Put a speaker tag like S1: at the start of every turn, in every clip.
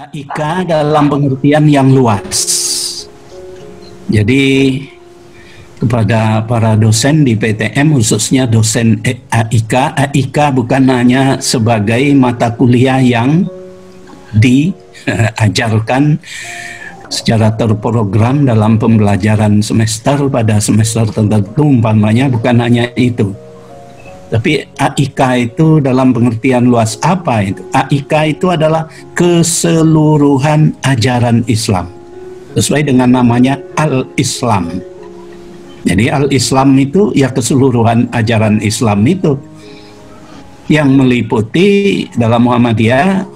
S1: AIK dalam pengertian yang luas. Jadi kepada para dosen di PTM, khususnya dosen AIK, AIK bukan hanya sebagai mata kuliah yang diajarkan secara terprogram dalam pembelajaran semester pada semester tertentu, umpamanya, bukan hanya itu. Tapi AIK itu dalam pengertian luas apa itu? AIK itu adalah keseluruhan ajaran Islam. Sesuai dengan namanya Al-Islam. Jadi Al-Islam itu ya keseluruhan ajaran Islam itu. Yang meliputi dalam Muhammadiyah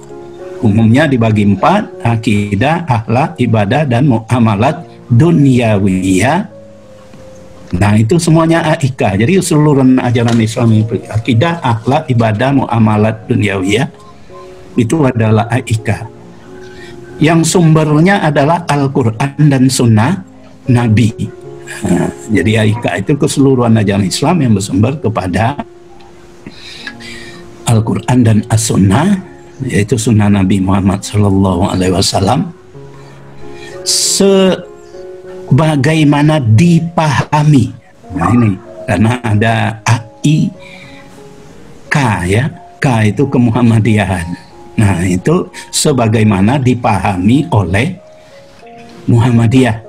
S1: umumnya dibagi 4, akidah, akhlak, ibadah, dan muamalat dunyawiyah. Nah, itu semuanya AIK. Jadi seluruh ajaran Islam itu akidah, akhlak, ibadah, muamalat dunyawiyah itu adalah AIK. Yang sumbernya adalah Al-Quran dan Sunnah Nabi. Nah, jadi AIK itu keseluruhan ajaran Islam yang bersumber kepada Al-Quran dan As-Sunnah, yaitu Sunnah Nabi Muhammad SAW. Bagaimana dipahami. Nah ini karena ada AIK ya, K itu kemuhammadiyahan. Nah itu sebagaimana dipahami oleh Muhammadiyah.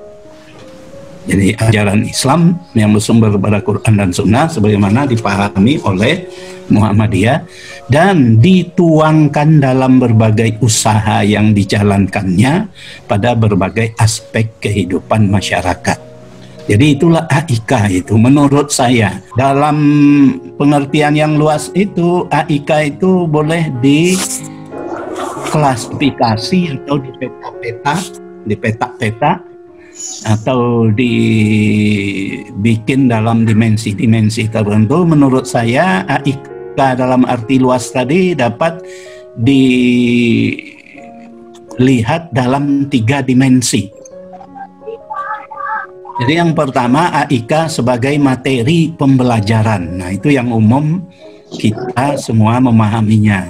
S1: Jadi ajaran Islam yang bersumber pada Quran dan Sunnah sebagaimana dipahami oleh Muhammadiyah dan dituangkan dalam berbagai usaha yang dijalankannya pada berbagai aspek kehidupan masyarakat. Jadi itulah AIK itu menurut saya. Dalam pengertian yang luas itu, AIK itu boleh diklasifikasi atau dipeta-peta atau dibikin dalam dimensi-dimensi tertentu. Menurut saya AIK dalam arti luas tadi dapat dilihat dalam 3 dimensi. Jadi yang pertama AIK sebagai materi pembelajaran. Nah itu yang umum kita semua memahaminya.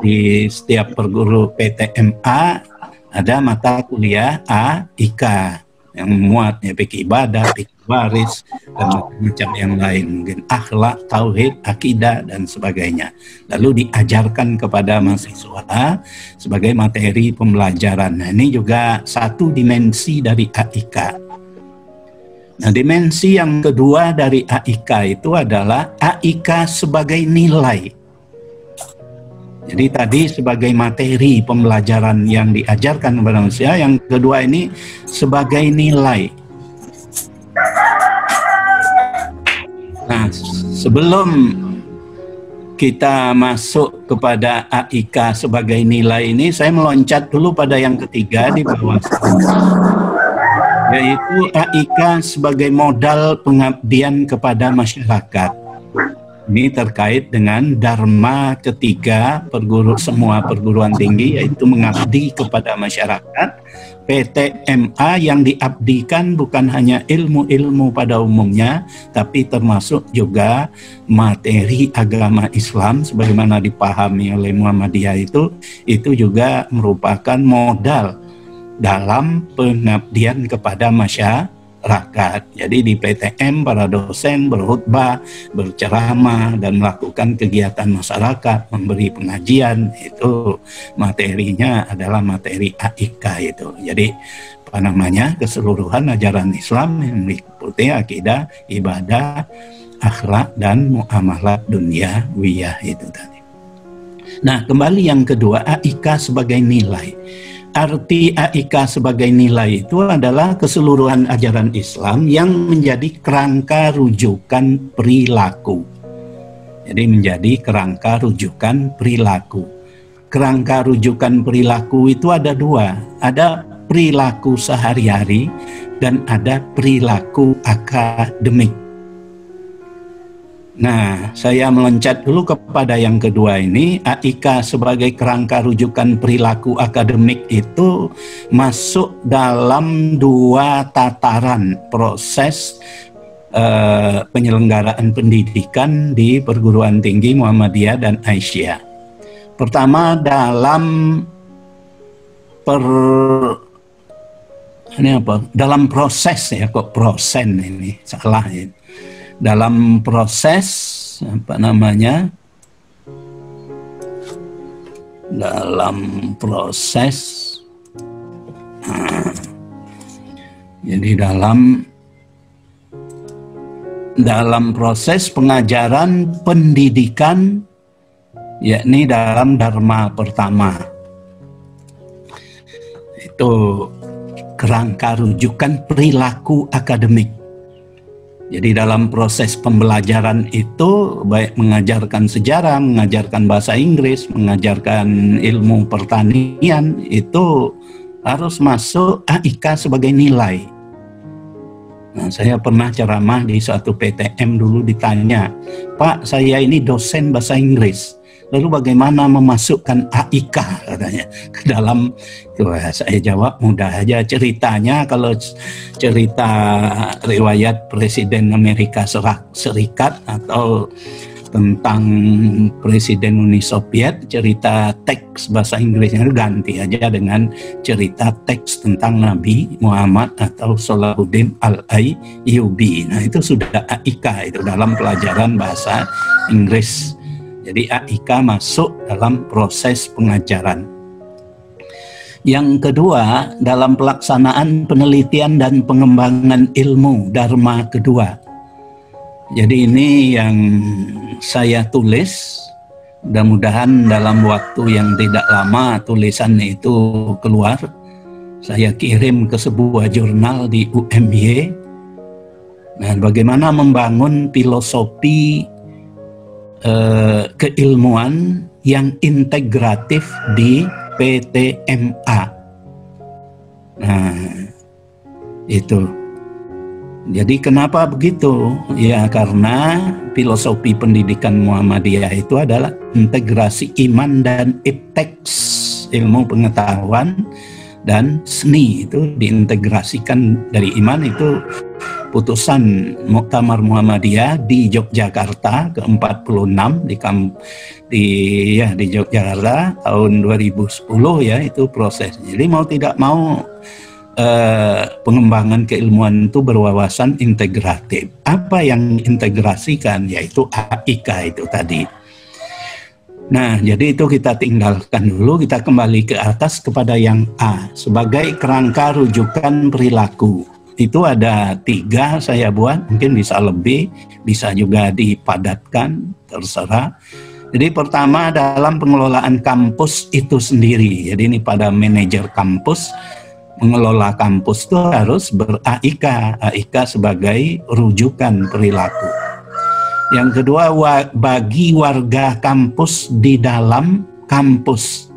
S1: Di setiap perguru PTMA ada mata kuliah AIK yang memuatnya fikih ibadah, fikih waris, dan macam yang lain, mungkin akhlak, tauhid, akidah, dan sebagainya. Lalu diajarkan kepada mahasiswa sebagai materi pembelajaran. Nah, ini juga satu dimensi dari AIK. Nah, dimensi yang kedua dari AIK itu adalah AIK sebagai nilai. Jadi tadi sebagai materi pembelajaran yang diajarkan kepada manusia, yang kedua ini sebagai nilai. Nah, sebelum kita masuk kepada AIK sebagai nilai ini, saya meloncat dulu pada yang ketiga di bawah sana, yaitu AIK sebagai modal pengabdian kepada masyarakat. Ini terkait dengan dharma ketiga semua perguruan tinggi, yaitu mengabdi kepada masyarakat. PTMA yang diabdikan bukan hanya ilmu-ilmu pada umumnya, tapi termasuk juga materi agama Islam sebagaimana dipahami oleh Muhammadiyah itu juga merupakan modal dalam pengabdian kepada masyarakat. Jadi di PTM para dosen berkhutbah, berceramah, dan melakukan kegiatan masyarakat, memberi pengajian, itu materinya adalah materi AIK itu. Jadi apa namanya, keseluruhan ajaran Islam yang meliputi akidah, ibadah, akhlak, dan muamalat dunyawiyah itu tadi. Nah, kembali yang kedua, AIK sebagai nilai. Arti AIK sebagai nilai itu adalah keseluruhan ajaran Islam yang menjadi kerangka rujukan perilaku. Jadi menjadi kerangka rujukan perilaku. Kerangka rujukan perilaku itu ada 2. Ada perilaku sehari-hari dan ada perilaku akademik. Nah, saya meloncat dulu kepada yang kedua ini. AIK sebagai kerangka rujukan perilaku akademik itu masuk dalam 2 tataran proses penyelenggaraan pendidikan di perguruan tinggi Muhammadiyah dan Aisyah. Pertama, dalam dalam proses ya, kok prosen ini salah ya. Dalam proses jadi dalam proses pengajaran pendidikan, yakni dalam Dharma pertama. Itu kerangka rujukan perilaku akademik. Jadi dalam proses pembelajaran itu, baik mengajarkan sejarah, mengajarkan bahasa Inggris, mengajarkan ilmu pertanian, itu harus masuk AIK sebagai nilai. Nah, saya pernah ceramah di suatu PTM dulu, ditanya, "Pak, saya ini dosen bahasa Inggris, lalu bagaimana memasukkan AIK?" katanya ke dalam. Saya jawab, mudah aja ceritanya. Kalau cerita riwayat Presiden Amerika Serikat atau tentang Presiden Uni Soviet, cerita teks bahasa Inggrisnya ganti aja dengan cerita teks tentang Nabi Muhammad atau Salahuddin Al-Ayyubi. Nah, itu sudah AIK, itu dalam pelajaran bahasa Inggris. Jadi AIK masuk dalam proses pengajaran. Yang kedua, dalam pelaksanaan penelitian dan pengembangan ilmu Dharma kedua. Jadi ini yang saya tulis, mudah-mudahan dalam waktu yang tidak lama tulisan itu keluar. Saya kirim ke sebuah jurnal di UMY. Nah, bagaimana membangun filosofi keilmuan yang integratif di PTMA. Nah, itu. Jadi kenapa begitu? Ya, karena filosofi pendidikan Muhammadiyah itu adalah integrasi iman dan ipteks, ilmu pengetahuan dan seni, itu diintegrasikan dari iman. Itu putusan Muktamar Muhammadiyah di Yogyakarta ke-46 di Yogyakarta tahun 2010 ya, itu proses. Jadi mau tidak mau pengembangan keilmuan itu berwawasan integratif. Apa yang integrasikan? Yaitu AIK itu tadi. Nah, jadi itu kita tinggalkan dulu, kita kembali ke atas kepada yang A sebagai kerangka rujukan perilaku. Itu ada 3 saya buat, mungkin bisa lebih, bisa juga dipadatkan, terserah. Jadi pertama, dalam pengelolaan kampus itu sendiri. Jadi ini pada manajer kampus, mengelola kampus itu harus ber-AIK, AIK sebagai rujukan perilaku. Yang kedua, bagi warga kampus di dalam kampus.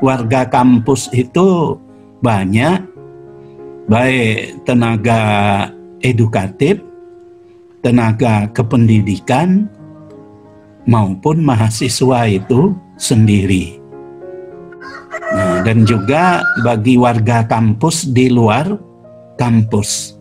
S1: Warga kampus itu banyak, baik tenaga edukatif, tenaga kependidikan, maupun mahasiswa itu sendiri. Nah, dan juga bagi warga kampus di luar kampus.